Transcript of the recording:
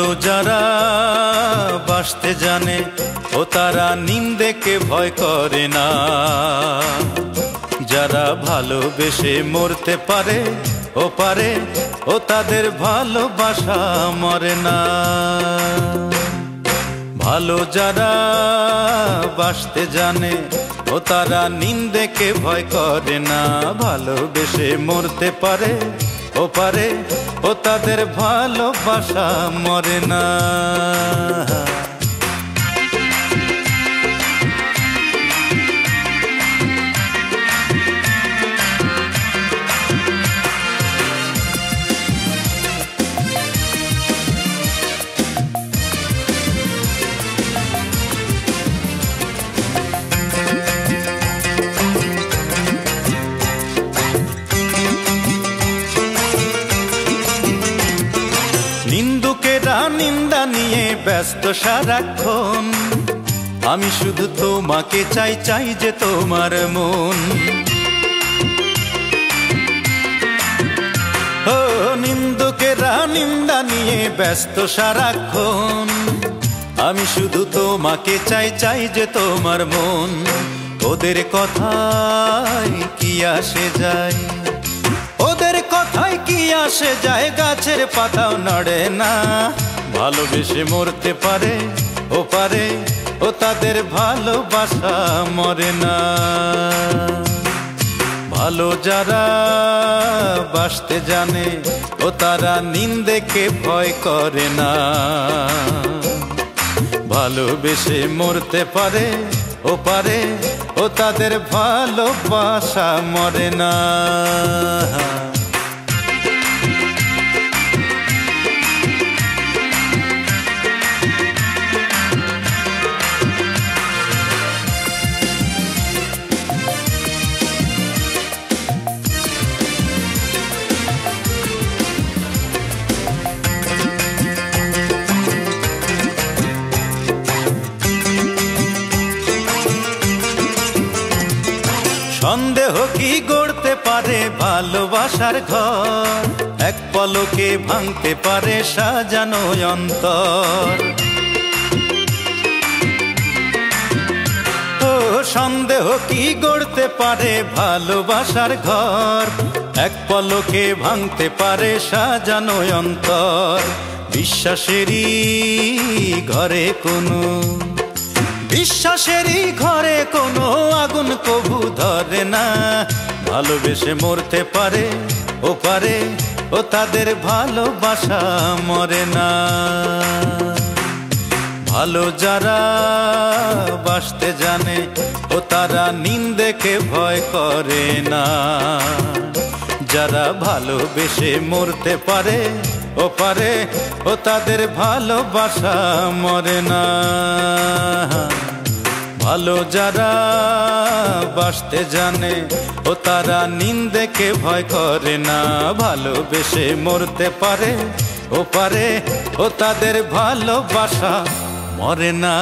ভালো যারা বাসতে জানে ও তারা নিন্দেকে ভয় করে না। যারা ভালোবেসে মরতে পারে ও তাদের ভালোবাসা মরে না। ভালো যারা বাসতে জানে ও তারা নিন্দেকে ভয় করে না। ভালোবেসে মরতে পারে ও তাদের ভালোবাসা মরে না। নিন্দুকেরা নিন্দা নিয়ে ব্যস্ত সারাক্ষণ, আমি শুধু তোমাকে চাই যে তোমার মন। ও নিন্দুকেরা নিন্দা নিয়ে ব্যস্ত সারাক্ষণ, আমি শুধু তোমাকে চাই যে তোমার মন। ওদের কথায় কি আসে যায়, ওদের কথায় কি আসে যায়, গাছের পাতাও নড়ে না। ভালোবেসে মরতে পারে ও তাদের ভালোবাসা মরে না। ভালো যারা বাসতে জানে ও তারা নিন্দেকে ভয় করে না। ভালোবেসে মরতে পারে ও তাদের ভালোবাসা মরে না। সন্দেহ কি গড়তে পারে ভালোবাসার ঘর, এক পলকে ভাঙতে পারে সাজানো অন্তর। ও সন্দেহ কি গড়তে পারে ভালোবাসার ঘর, এক পলকে ভাঙতে পারে সাজানো অন্তর। বিশ্বাসেরই ঘরে কোনো আগুন কবু ধরে না। ভালোবেসে মরতে পারে ও তাদের ভালোবাসা মরে না। ভালো যারা বাসতে জানে ও তারা নিন্দেকে ভয় করে না। যারা ভালোবেসে মরতে পারে ও তাদের ভালোবাসা মরে না। ভালো যারা বাসতে জানে ও তারা নিন্দেকে ভয় করে না। ভালোবেসে মরতে পারে ও তাদের ভালোবাসা মরে না।